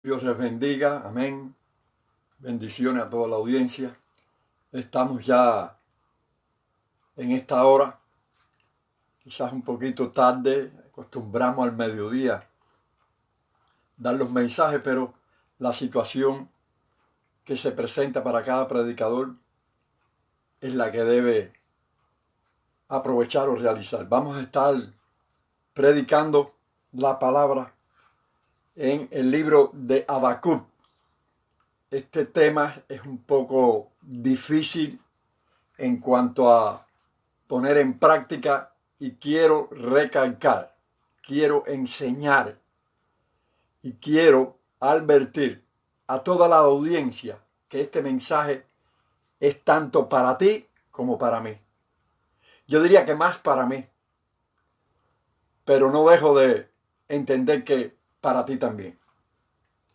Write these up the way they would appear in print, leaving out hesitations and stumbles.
Dios les bendiga, amén. Bendiciones a toda la audiencia. Estamos ya en esta hora, quizás un poquito tarde, acostumbramos al mediodía dar los mensajes, pero la situación que se presenta para cada predicador es la que debe aprovechar o realizar. Vamos a estar predicando la palabra en el libro de Habacuc. Este tema es un poco difícil en cuanto a poner en práctica y quiero recalcar, quiero enseñar y quiero advertir a toda la audiencia que este mensaje es tanto para ti como para mí. Yo diría que más para mí, pero no dejo de entender que para ti también.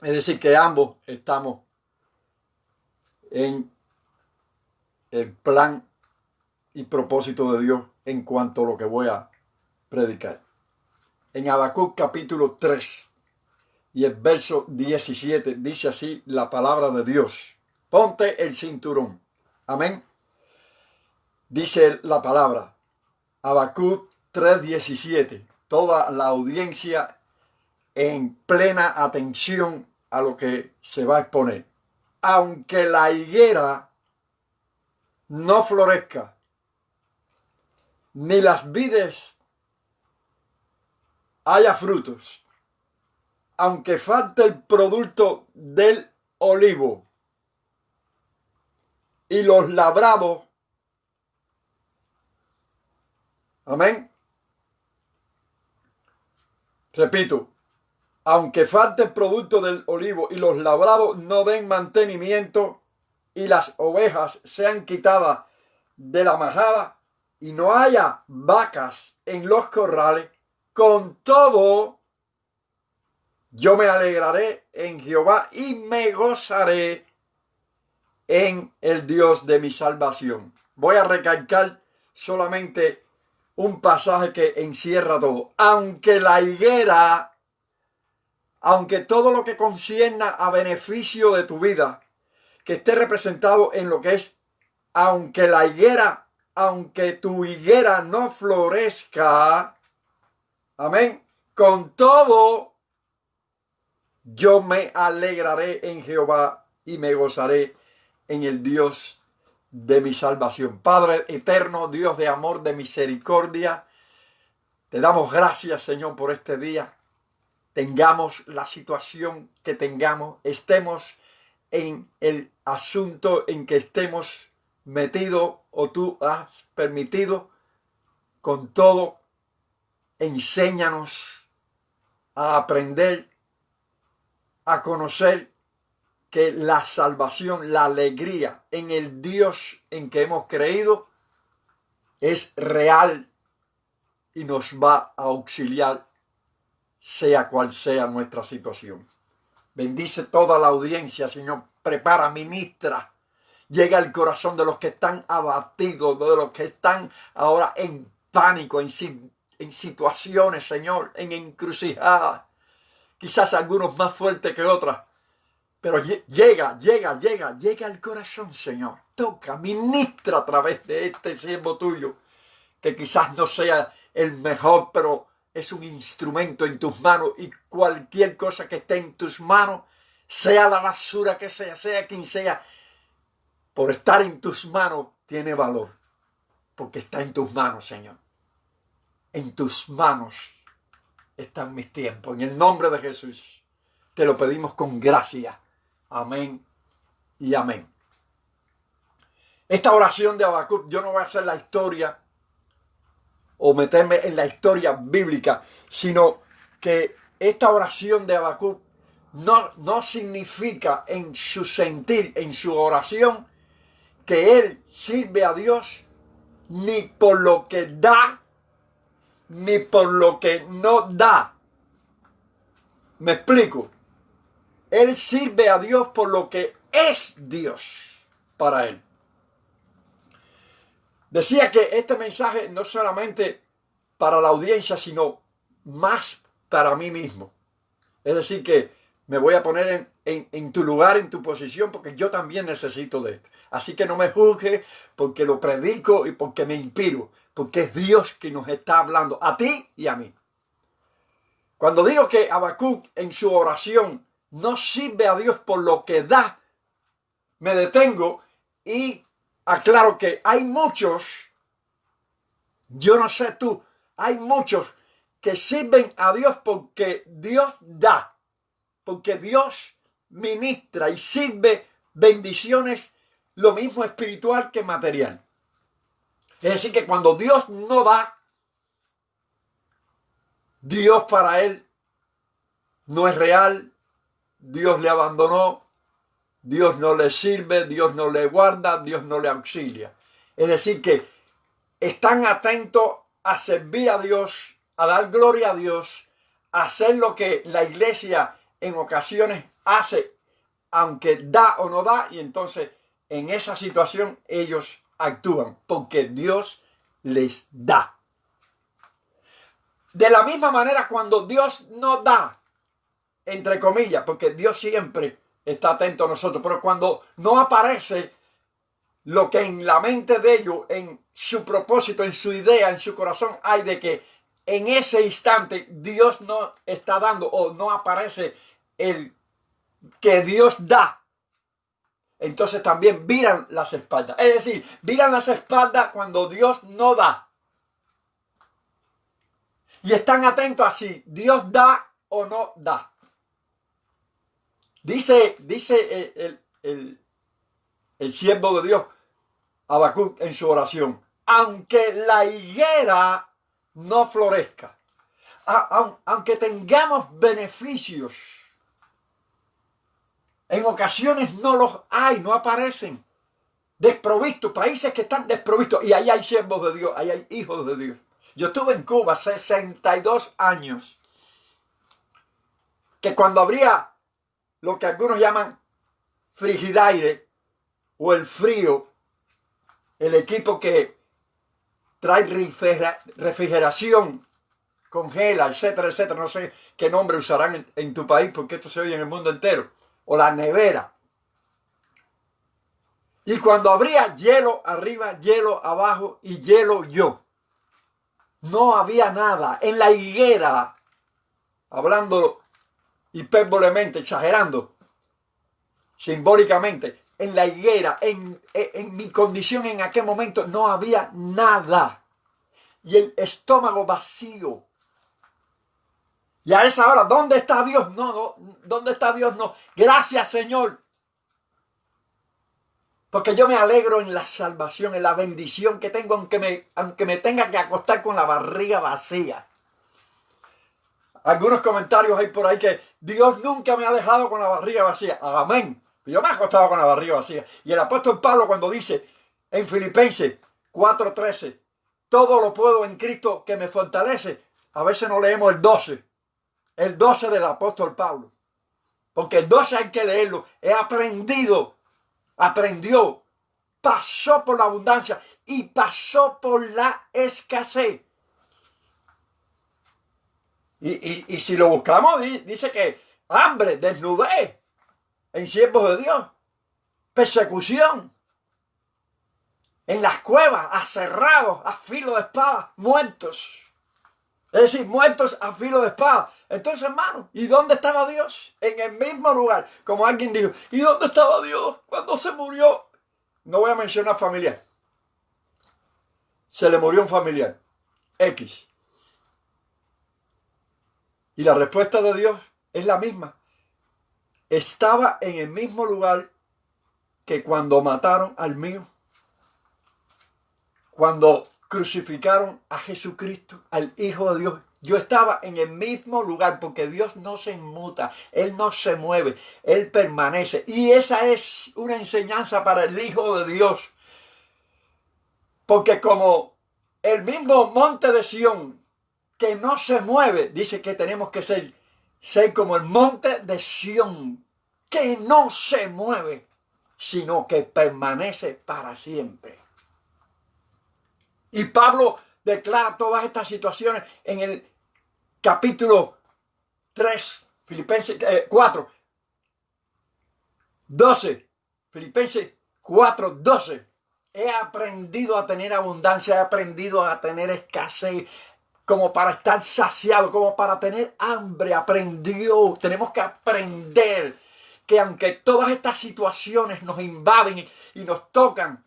Es decir, que ambos estamos en el plan y propósito de Dios en cuanto a lo que voy a predicar. En Habacuc capítulo 3 y el verso 17 dice así la palabra de Dios. Ponte el cinturón. Amén. Dice la palabra. Habacuc 3:17. Toda la audiencia en plena atención a lo que se va a exponer. Aunque la higuera no florezca, ni las vides haya frutos, aunque falte el producto del olivo y los labrados, amén. Repito, aunque falte el producto del olivo y los labrados no den mantenimiento y las ovejas sean quitadas de la majada y no haya vacas en los corrales, con todo yo me alegraré en Jehová y me gozaré en el Dios de mi salvación. Voy a recalcar solamente un pasaje que encierra todo. Aunque la higuera, aunque todo lo que concierna a beneficio de tu vida, que esté representado en lo que es, aunque la higuera, aunque tu higuera no florezca, amén, con todo yo me alegraré en Jehová y me gozaré en el Dios de mi salvación. Padre eterno, Dios de amor, de misericordia, te damos gracias, Señor, por este día. Tengamos la situación que tengamos, estemos en el asunto en que estemos metidos o tú has permitido, con todo, enséñanos a aprender, a conocer que la salvación, la alegría en el Dios en que hemos creído es real y nos va a auxiliar sea cual sea nuestra situación. Bendice toda la audiencia, Señor. Prepara, ministra. Llega al corazón de los que están abatidos, de los que están ahora en pánico, en situaciones, Señor, en encrucijadas. Quizás algunos más fuertes que otras. Pero llega al corazón, Señor. Toca, ministra a través de este siervo tuyo, que quizás no sea el mejor, pero es un instrumento en tus manos y cualquier cosa que esté en tus manos, sea la basura que sea quien sea, por estar en tus manos tiene valor, porque está en tus manos, Señor. En tus manos están mis tiempos. En el nombre de Jesús te lo pedimos con gracia. Amén y amén. Esta oración de Habacuc, yo no voy a hacer la historia o meterme en la historia bíblica, sino que esta oración de Habacuc no significa en su sentir, en su oración, que él sirve a Dios ni por lo que da, ni por lo que no da. ¿Me explico? Él sirve a Dios por lo que es Dios para él. Decía que este mensaje no solamente para la audiencia, sino más para mí mismo. Es decir, que Me voy a poner en tu lugar, en tu posición, porque yo también necesito de esto. Así que no me juzgue porque lo predico y porque me inspiro, porque es Dios que nos está hablando, a ti y a mí. Cuando digo que Habacuc en su oración no sirve a Dios por lo que da, me detengo y aclaro que hay muchos, yo no sé tú, hay muchos que sirven a Dios porque Dios da, porque Dios ministra y sirve bendiciones, lo mismo espiritual que material. Es decir, que cuando Dios no da, Dios para él no es real, Dios le abandonó, Dios no le sirve, Dios no le guarda, Dios no le auxilia. Es decir, que están atentos a servir a Dios, a dar gloria a Dios, a hacer lo que la iglesia en ocasiones hace, aunque da o no da, y entonces en esa situación ellos actúan, porque Dios les da. De la misma manera, cuando Dios no da, entre comillas, porque Dios siempre está atento a nosotros, pero cuando no aparece lo que en la mente de ellos, en su propósito, en su idea, en su corazón hay de que en ese instante Dios no está dando o no aparece el que Dios da, entonces también viran las espaldas. Es decir, viran las espaldas cuando Dios no da. Y están atentos a si Dios da o no da. Dice el siervo de Dios, Habacuc, en su oración, aunque la higuera no florezca, aunque tengamos beneficios, en ocasiones no los hay, no aparecen, desprovistos, países que están desprovistos, y ahí hay siervos de Dios, ahí hay hijos de Dios. Yo estuve en Cuba 62 años, que cuando habría lo que algunos llaman frigidaire o el frío, el equipo que trae refrigeración, congela, etcétera, etcétera. No sé qué nombre usarán en tu país porque esto se oye en el mundo entero. O la nevera. Y cuando habría hielo arriba, hielo abajo y hielo yo. No había nada. En la higuera, hablando hipérbolemente, exagerando, simbólicamente, en la higuera, en mi condición en aquel momento, no había nada. Y el estómago vacío. Y a esa hora, ¿dónde está Dios? No, ¿dónde está Dios? No. Gracias, Señor. Porque yo me alegro en la salvación, en la bendición que tengo, aunque me tenga que acostar con la barriga vacía. Algunos comentarios hay por ahí que Dios nunca me ha dejado con la barriga vacía. Amén. Yo me he acostado con la barriga vacía. Y el apóstol Pablo cuando dice en Filipenses 4:13, todo lo puedo en Cristo que me fortalece. A veces no leemos el 12. El 12 del apóstol Pablo. Porque el 12 hay que leerlo. Aprendió, pasó por la abundancia y pasó por la escasez. Y si lo buscamos, dice que hambre, desnudez en siervos de Dios, persecución, en las cuevas, aserrados, a filo de espada, muertos. Es decir, muertos a filo de espada. Entonces, hermano, ¿y dónde estaba Dios? En el mismo lugar. Como alguien dijo, ¿y dónde estaba Dios cuando se murió? No voy a mencionar familiar. Se le murió un familiar. X. Y la respuesta de Dios es la misma. Estaba en el mismo lugar que cuando mataron al mío. Cuando crucificaron a Jesucristo, al Hijo de Dios. Yo estaba en el mismo lugar porque Dios no se inmuta, Él no se mueve, Él permanece. Y esa es una enseñanza para el Hijo de Dios. Porque como el mismo monte de Sión que no se mueve, dice que tenemos que ser como el monte de Sión que no se mueve, sino que permanece para siempre. Y Pablo declara todas estas situaciones en el capítulo 3, Filipenses 4, 12. Filipenses 4:12. He aprendido a tener abundancia, he aprendido a tener escasez, como para estar saciado, como para tener hambre. Aprendió. Tenemos que aprender que aunque todas estas situaciones nos invaden y nos tocan,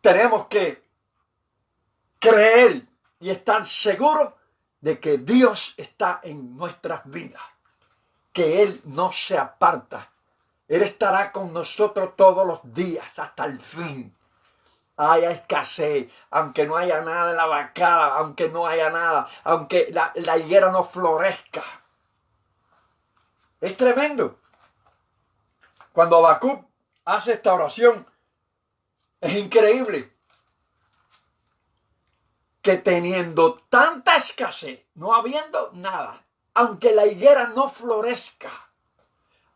tenemos que creer y estar seguros de que Dios está en nuestras vidas, que Él no se aparta. Él estará con nosotros todos los días hasta el fin. Haya escasez, aunque no haya nada en la vacada, aunque no haya nada, aunque la higuera no florezca. Es tremendo. Cuando Habacuc hace esta oración, es increíble que teniendo tanta escasez, no habiendo nada, aunque la higuera no florezca,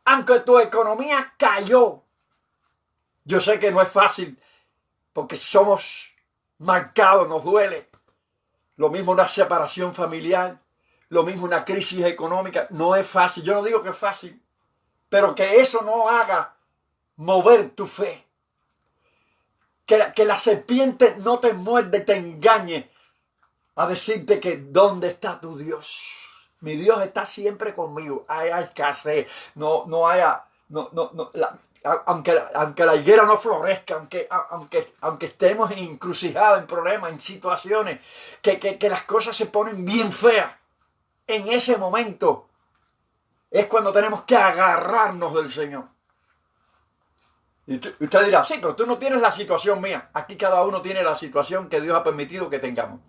aunque tu economía cayó. Yo sé que no es fácil porque somos marcados, nos duele. Lo mismo una separación familiar, lo mismo una crisis económica. No es fácil. Yo no digo que es fácil, pero que eso no haga mover tu fe. Que la serpiente no te muerde, te engañe a decirte que ¿dónde está tu Dios? Mi Dios está siempre conmigo. Haya escasez, no haya, aunque la higuera no florezca, aunque estemos en encrucijadas, en problemas, en situaciones, que las cosas se ponen bien feas. En ese momento es cuando tenemos que agarrarnos del Señor. Y usted dirá, sí, pero tú no tienes la situación mía. Aquí cada uno tiene la situación que Dios ha permitido que tengamos.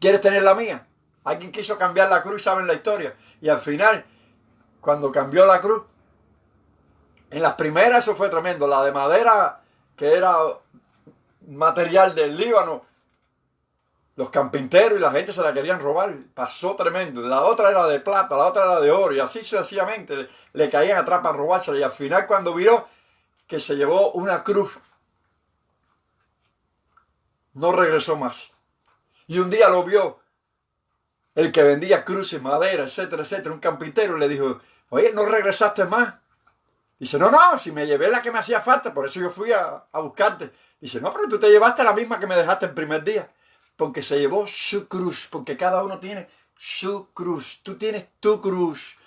¿Quieres tener la mía? Alguien quiso cambiar la cruz, saben la historia. Y al final, cuando cambió la cruz, en las primeras eso fue tremendo. La de madera, que era material del Líbano, los carpinteros y la gente se la querían robar. Pasó tremendo. La otra era de plata, la otra era de oro. Y así sucesivamente le caían atrás para robársela. Y al final cuando vio que se llevó una cruz, no regresó más. Y un día lo vio el que vendía cruces, madera, etcétera, etcétera, un carpintero, le dijo, oye, ¿no regresaste más? Dice, no, si me llevé la que me hacía falta, por eso yo fui a buscarte. Dice, no, pero tú te llevaste la misma que me dejaste el primer día. Porque se llevó su cruz, porque cada uno tiene su cruz. Tú tienes tu cruz,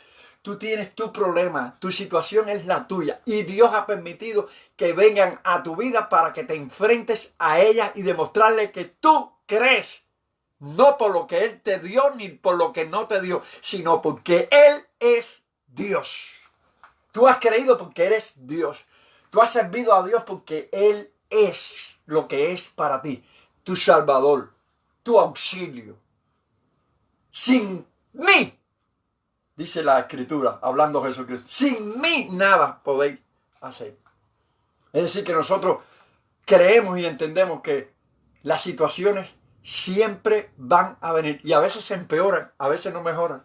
tú tienes tu problema, tu situación es la tuya. Y Dios ha permitido que vengan a tu vida para que te enfrentes a ellas y demostrarle que tú crees. No por lo que Él te dio ni por lo que no te dio, sino porque Él es Dios. Tú has creído porque eres Dios. Tú has servido a Dios porque Él es lo que es para ti. Tu Salvador, tu auxilio. Sin mí, dice la Escritura, hablando Jesucristo, sin mí nada podéis hacer. Es decir, que nosotros creemos y entendemos que las situaciones siempre van a venir. Y a veces se empeoran, a veces no mejoran.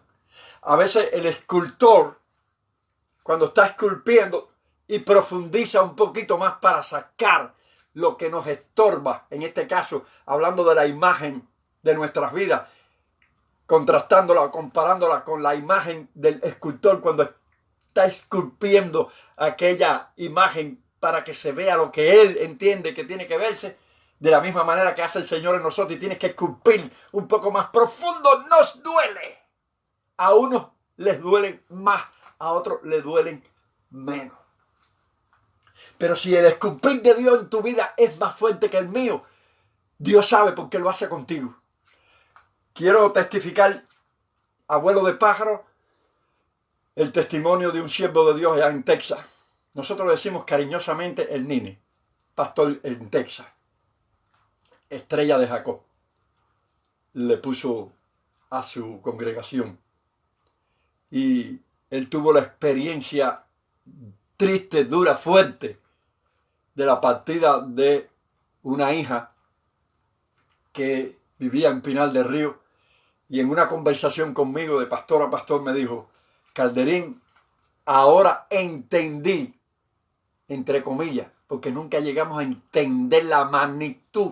A veces el escultor, cuando está esculpiendo y profundiza un poquito más para sacar lo que nos estorba, en este caso, hablando de la imagen de nuestras vidas, contrastándola o comparándola con la imagen del escultor cuando está esculpiendo aquella imagen para que se vea lo que él entiende que tiene que verse. De la misma manera que hace el Señor en nosotros y tienes que esculpir un poco más profundo, nos duele. A unos les duelen más, a otros les duelen menos. Pero si el esculpir de Dios en tu vida es más fuerte que el mío, Dios sabe por qué lo hace contigo. Quiero testificar, abuelo de pájaro, el testimonio de un siervo de Dios allá en Texas. Nosotros le decimos cariñosamente el Nini, pastor en Texas. Estrella de Jacob, le puso a su congregación. Y él tuvo la experiencia triste, dura, fuerte de la partida de una hija que vivía en Pinal del Río. Y en una conversación conmigo de pastor a pastor me dijo, Calderín, ahora entendí, entre comillas, porque nunca llegamos a entender la magnitud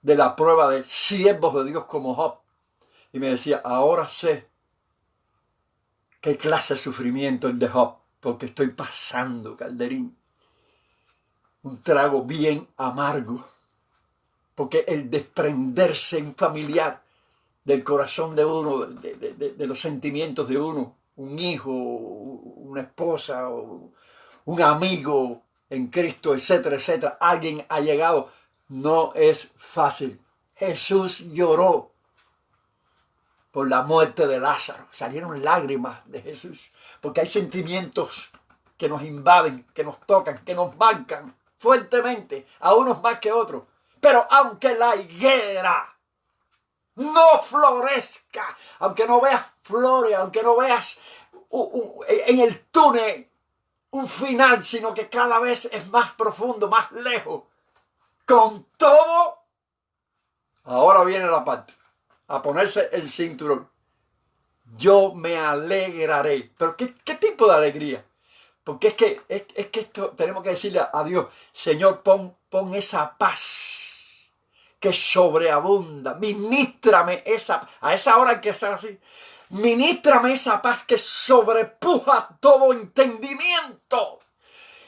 de la prueba de siervos de Dios como Job. Y me decía, ahora sé qué clase de sufrimiento el de Job, porque estoy pasando, Calderín, un trago bien amargo, porque el desprenderse en familiar del corazón de uno, de los sentimientos de uno, un hijo, una esposa, o un amigo en Cristo, etcétera, etcétera, alguien ha llegado, no es fácil. Jesús lloró por la muerte de Lázaro. Salieron lágrimas de Jesús, porque hay sentimientos que nos invaden, que nos tocan, que nos marcan fuertemente, a unos más que otros. Pero aunque la higuera no florezca, aunque no veas flores, aunque no veas en el túnel un final, sino que cada vez es más profundo, más lejos, con todo, ahora viene la parte, a ponerse el cinturón. Yo me alegraré. ¿Pero qué tipo de alegría? Porque es que esto tenemos que decirle a Dios, Señor, pon esa paz que sobreabunda. Ministrame a esa hora que están así. Ministrame esa paz que sobrepuja todo entendimiento.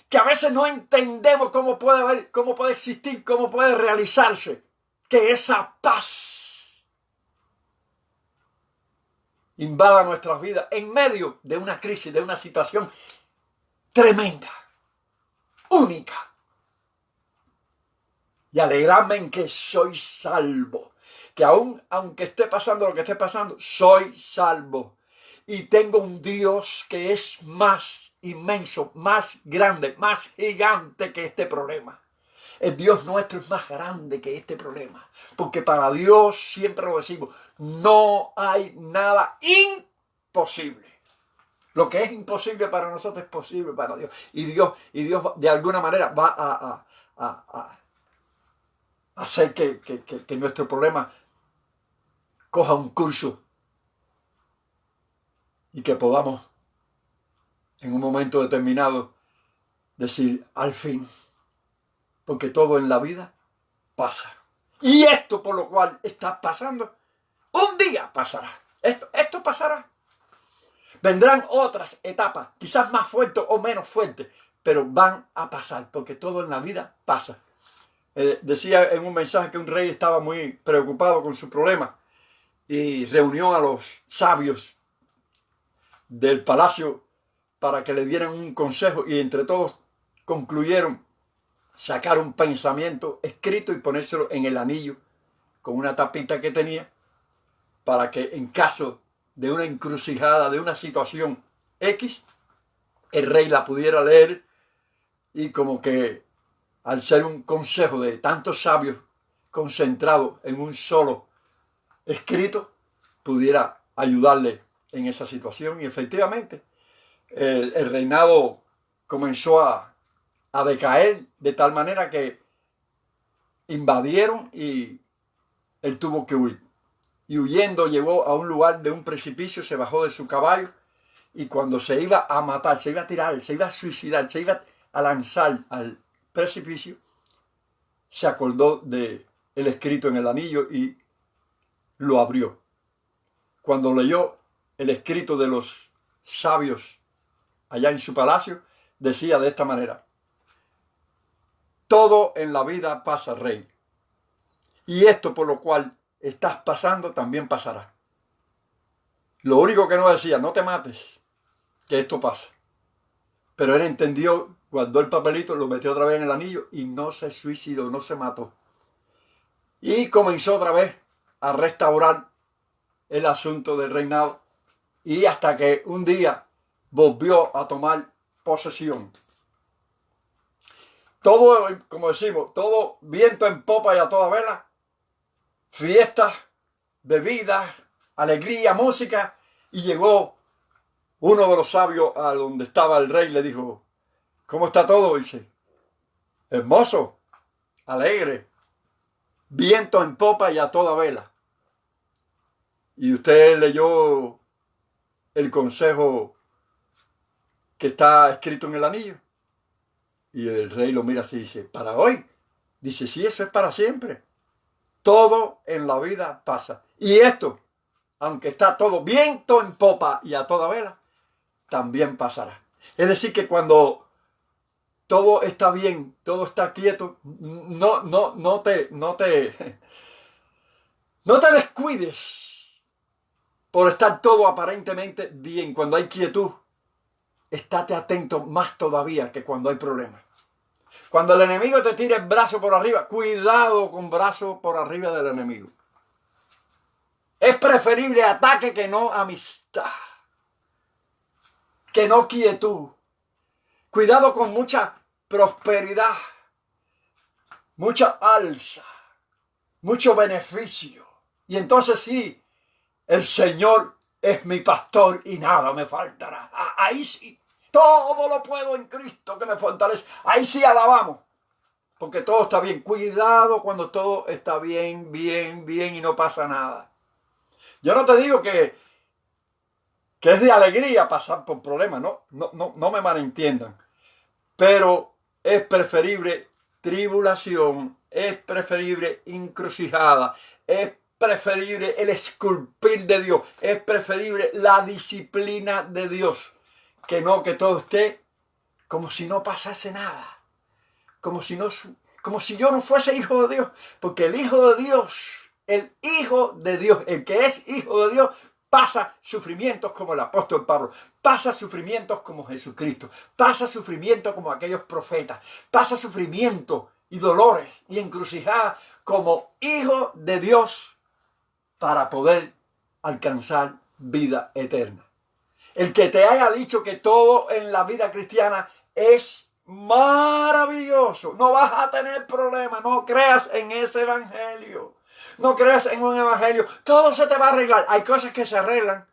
Que a veces no entendemos cómo puede existir, cómo puede realizarse. Que esa paz invada nuestras vidas en medio de una crisis, de una situación tremenda, única. Y alegrarme en que soy salvo. Que aunque esté pasando lo que esté pasando, soy salvo. Y tengo un Dios que es más inmenso, más grande, más gigante que este problema. El Dios nuestro es más grande que este problema. Porque para Dios, siempre lo decimos, no hay nada imposible. Lo que es imposible para nosotros es posible para Dios. Y Dios de alguna manera va a hacer que nuestro problema coja un curso y que podamos en un momento determinado decir al fin, porque todo en la vida pasa. Y esto por lo cual está pasando, un día pasará. Esto pasará. Vendrán otras etapas, quizás más fuertes o menos fuertes, pero van a pasar, porque todo en la vida pasa. Decía en un mensaje que un rey estaba muy preocupado con su problema y reunió a los sabios del palacio para que le dieran un consejo, y entre todos concluyeron sacar un pensamiento escrito y ponérselo en el anillo con una tapita que tenía, para que en caso de una encrucijada, de una situación X, el rey la pudiera leer y como que al ser un consejo de tantos sabios concentrados en un solo escrito, pudiera ayudarle en esa situación. Y efectivamente el reinado comenzó a decaer de tal manera que invadieron y él tuvo que huir. Y huyendo llegó a un lugar de un precipicio, se bajó de su caballo y cuando se iba a matar, se iba a tirar, se iba a suicidar, se iba a lanzar al precipicio, se acordó de el escrito en el anillo y lo abrió. Cuando leyó el escrito de los sabios allá en su palacio, decía de esta manera: todo en la vida pasa, rey, y esto por lo cual estás pasando también pasará. Lo único que no decía, no te mates, que esto pasa. Pero él entendió, guardó el papelito, lo metió otra vez en el anillo y no se suicidó, no se mató. Y comenzó otra vez a restaurar el asunto del reinado, y hasta que un día volvió a tomar posesión. Todo, como decimos, todo viento en popa y a toda vela, fiestas, bebidas, alegría, música, y llegó uno de los sabios a donde estaba el rey, le dijo: ¿cómo está todo? Dice: hermoso, alegre, viento en popa y a toda vela. Y usted leyó el consejo que está escrito en el anillo. Y el rey lo mira así y dice: ¿para hoy? Dice: sí, eso es para siempre. Todo en la vida pasa. Y esto, aunque está todo viento en popa y a toda vela, también pasará. Es decir, que cuando todo está bien, todo está quieto, no te descuides por estar todo aparentemente bien. Cuando hay quietud, estate atento más todavía que cuando hay problemas. Cuando el enemigo te tira el brazo por arriba, cuidado con brazo por arriba del enemigo. Es preferible ataque que no amistad, que no quietud. Cuidado con mucha prosperidad, mucha alza, mucho beneficio. Y entonces sí, el Señor es mi pastor y nada me faltará. Ahí sí, todo lo puedo en Cristo que me fortalece. Ahí sí alabamos, porque todo está bien. Cuidado cuando todo está bien y no pasa nada. Yo no te digo que es de alegría pasar por problemas, no me malentiendan. Pero es preferible tribulación, es preferible encrucijada, es preferible el esculpir de Dios, es preferible la disciplina de Dios, que no que todo esté como si no pasase nada, como si yo no fuese hijo de Dios, porque el Hijo de Dios, el que es hijo de Dios, pasa sufrimientos como el apóstol Pablo, pasa sufrimientos como Jesucristo, pasa sufrimientos como aquellos profetas, pasa sufrimientos y dolores y encrucijadas como hijo de Dios para poder alcanzar vida eterna. El que te haya dicho que todo en la vida cristiana es maravilloso, no vas a tener problemas, no creas en ese evangelio. No creas en un evangelio. Todo se te va a arreglar. Hay cosas que se arreglan.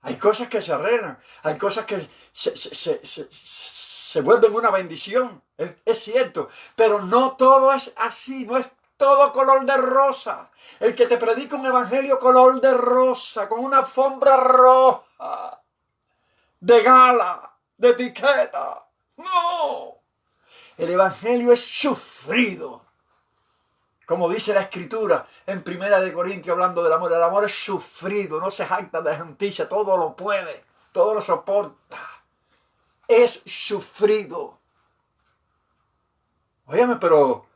Hay cosas que se arreglan. Hay cosas que se vuelven una bendición. Es cierto. Pero no todo es así. No es todo color de rosa. El que te predica un evangelio color de rosa, con una alfombra roja, de gala, de etiqueta. No. El evangelio es sufrido. Como dice la Escritura en 1 Corintios hablando del amor. El amor es sufrido, no se jacta de justicia, todo lo puede, todo lo soporta. Es sufrido. Óyeme, pero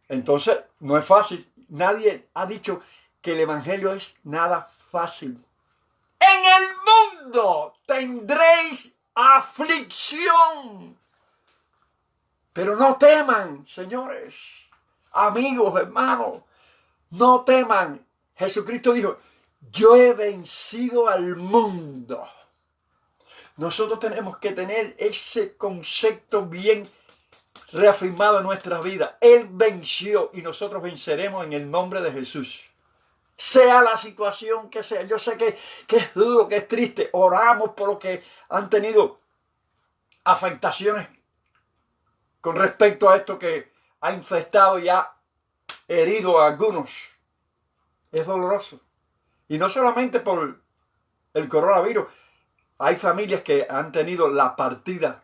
entonces no es fácil. Nadie ha dicho que el evangelio es nada fácil. En el mundo tendréis aflicción. Pero no teman, señores. Amigos, hermanos, no teman. Jesucristo dijo, yo he vencido al mundo. Nosotros tenemos que tener ese concepto bien reafirmado en nuestra vida. Él venció y nosotros venceremos en el nombre de Jesús. Sea la situación que sea. Yo sé que es duro, que es triste. Oramos por los que han tenido afectaciones con respecto a esto que ha infectado y ha herido a algunos. Es doloroso. Y no solamente por el coronavirus. Hay familias que han tenido la partida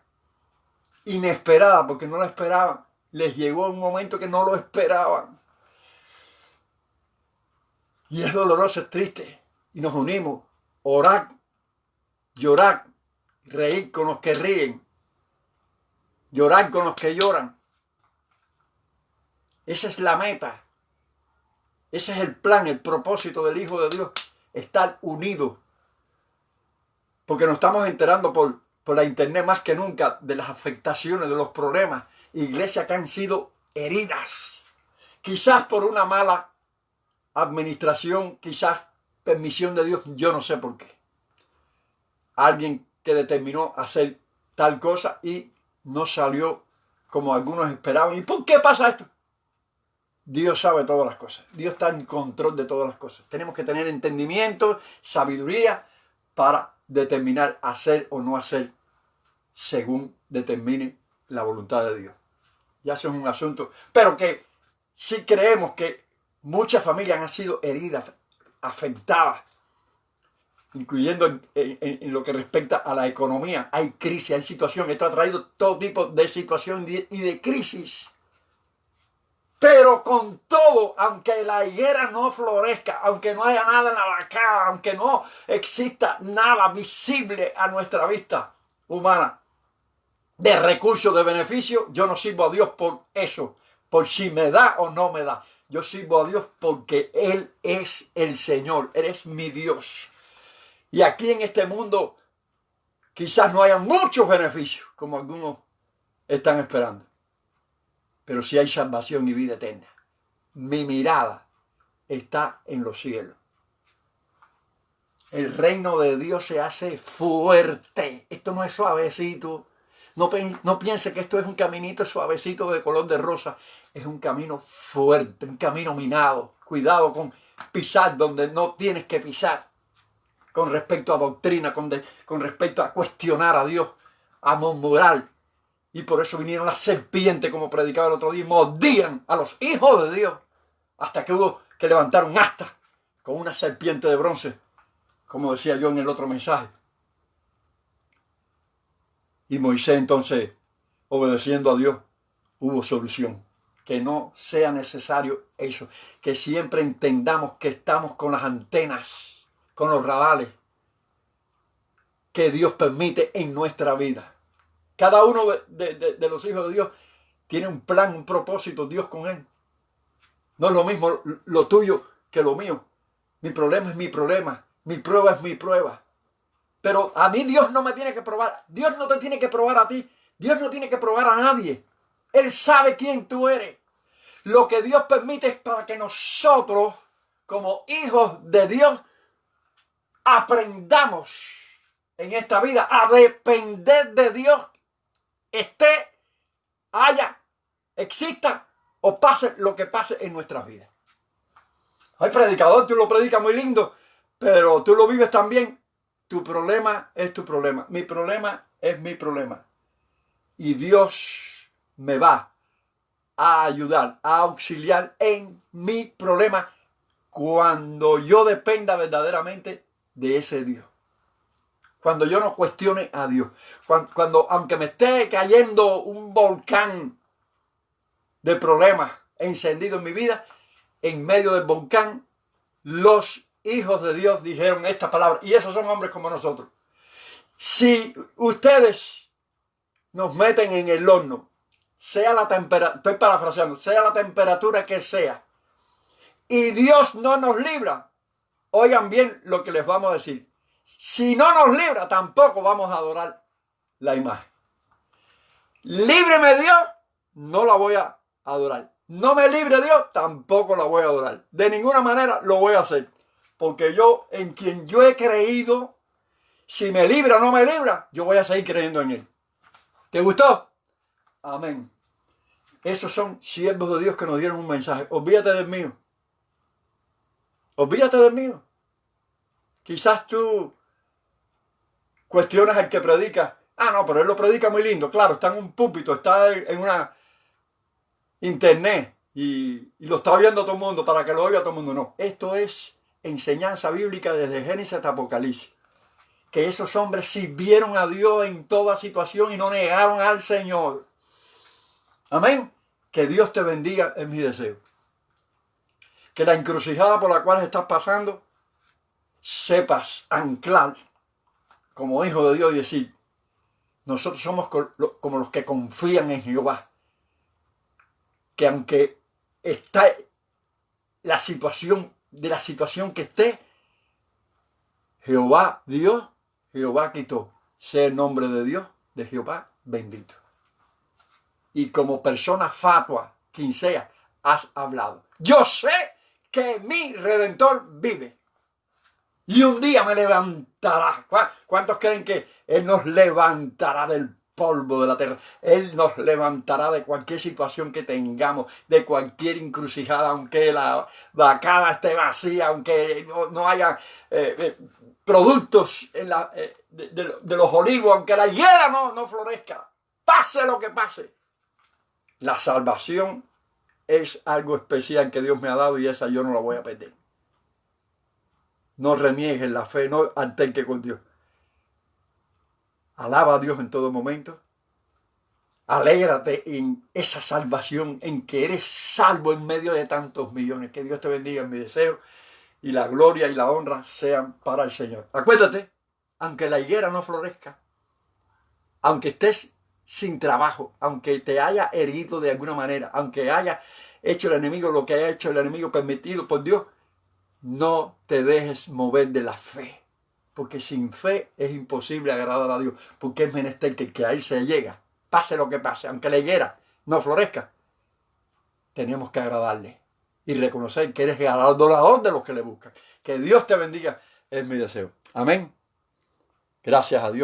inesperada porque no la esperaban. Les llegó un momento que no lo esperaban. Y es doloroso, es triste. Y nos unimos. Orar, llorar, reír con los que ríen. Llorar con los que lloran. Esa es la meta. Ese es el plan, el propósito del Hijo de Dios. Estar unidos. Porque nos estamos enterando por la internet más que nunca de las afectaciones, de los problemas. Iglesias que han sido heridas. Quizás por una mala administración, quizás permisión de Dios, yo no sé por qué. Alguien que determinó hacer tal cosa y no salió como algunos esperaban. ¿Y por qué pasa esto? Dios sabe todas las cosas. Dios está en control de todas las cosas. Tenemos que tener entendimiento, sabiduría para determinar hacer o no hacer según determine la voluntad de Dios. Ya eso es un asunto. Pero que si creemos que muchas familias han sido heridas, afectadas, incluyendo en lo que respecta a la economía. Hay crisis, hay situación. Esto ha traído todo tipo de situación y de crisis. Pero con todo, aunque la higuera no florezca, aunque no haya nada en la vacada, aunque no exista nada visible a nuestra vista humana, de recursos, de beneficios. Yo no sirvo a Dios por eso, por si me da o no me da. Yo sirvo a Dios porque Él es el Señor, Él es mi Dios. Y aquí en este mundo quizás no haya muchos beneficios, como algunos están esperando. Pero sí hay salvación y vida eterna. Mi mirada está en los cielos. El reino de Dios se hace fuerte. Esto no es suavecito. No piense que esto es un caminito suavecito de color de rosa. Es un camino fuerte, un camino minado. Cuidado con pisar donde no tienes que pisar. Con respecto a doctrina, con respecto a cuestionar a Dios, a murmurar. Y por eso vinieron las serpientes, como predicaba el otro día, y mordían a los hijos de Dios. Hasta que hubo que levantar un asta con una serpiente de bronce, como decía yo en el otro mensaje. Y Moisés entonces, obedeciendo a Dios, hubo solución. Que no sea necesario eso. Que siempre entendamos que estamos con las antenas, con los radares que Dios permite en nuestra vida. Cada uno de los hijos de Dios tiene un plan, un propósito, Dios con él. No es lo mismo lo tuyo que lo mío. Mi problema es mi problema. Mi prueba es mi prueba. Pero a mí Dios no me tiene que probar. Dios no te tiene que probar a ti. Dios no tiene que probar a nadie. Él sabe quién tú eres. Lo que Dios permite es para que nosotros, como hijos de Dios, aprendamos en esta vida a depender de Dios. Exista o pase lo que pase en nuestras vidas. Ay, predicador, tú lo predicas muy lindo, pero tú lo vives también. Tu problema es tu problema. Mi problema es mi problema. Y Dios me va a ayudar, a auxiliar en mi problema cuando yo dependa verdaderamente de ese Dios. Cuando yo no cuestione a Dios. Cuando aunque me esté cayendo un volcán de problemas encendido en mi vida, en medio del volcán, los hijos de Dios dijeron esta palabra. Y esos son hombres como nosotros. Si ustedes nos meten en el horno, sea la temperatura, estoy parafraseando, sea la temperatura que sea, y Dios no nos libra, oigan bien lo que les vamos a decir. Si no nos libra, tampoco vamos a adorar la imagen. Líbreme Dios, no la voy a adorar. No me libre Dios, tampoco la voy a adorar. De ninguna manera lo voy a hacer. Porque yo, en quien yo he creído, si me libra o no me libra, yo voy a seguir creyendo en Él. ¿Te gustó? Amén. Esos son siervos de Dios que nos dieron un mensaje. Olvídate del mío. Olvídate del mío. Quizás tú cuestionas al que predica. Ah, no, pero él lo predica muy lindo. Claro, está en un púlpito, está en una internet y lo está oyendo todo el mundo para que lo oiga todo el mundo. No, esto es enseñanza bíblica desde Génesis hasta Apocalipsis. Que esos hombres sirvieron a Dios en toda situación y no negaron al Señor. Amén. Que Dios te bendiga es mi deseo. Que la encrucijada por la cual estás pasando, sepas anclar como hijo de Dios y decir, nosotros somos como los que confían en Jehová. Que aunque está la situación que esté, Jehová Dios, Jehová quitó. Sea el nombre de Dios, de Jehová bendito. Y como persona fatua, quien sea, has hablado. Yo sé que mi Redentor vive. Y un día me levantará. ¿Cuántos creen que Él nos levantará del polvo de la tierra? Él nos levantará de cualquier situación que tengamos, de cualquier encrucijada, aunque la vacada esté vacía, aunque no haya productos de los olivos, aunque la higuera no florezca. Pase lo que pase. La salvación es algo especial que Dios me ha dado y esa yo no la voy a perder. No reniegues la fe, no alterques con Dios. Alaba a Dios en todo momento. Alégrate en esa salvación, en que eres salvo en medio de tantos millones. Que Dios te bendiga en mi deseo. Y la gloria y la honra sean para el Señor. Acuérdate, aunque la higuera no florezca, aunque estés sin trabajo, aunque te haya herido de alguna manera, aunque haya hecho el enemigo lo que haya hecho el enemigo permitido por Dios, no te dejes mover de la fe. Porque sin fe es imposible agradar a Dios. Porque es menester que a Él se llega. Pase lo que pase. Aunque la higuera no florezca, tenemos que agradarle. Y reconocer que eres galardonador de los que le buscan. Que Dios te bendiga es mi deseo. Amén. Gracias a Dios.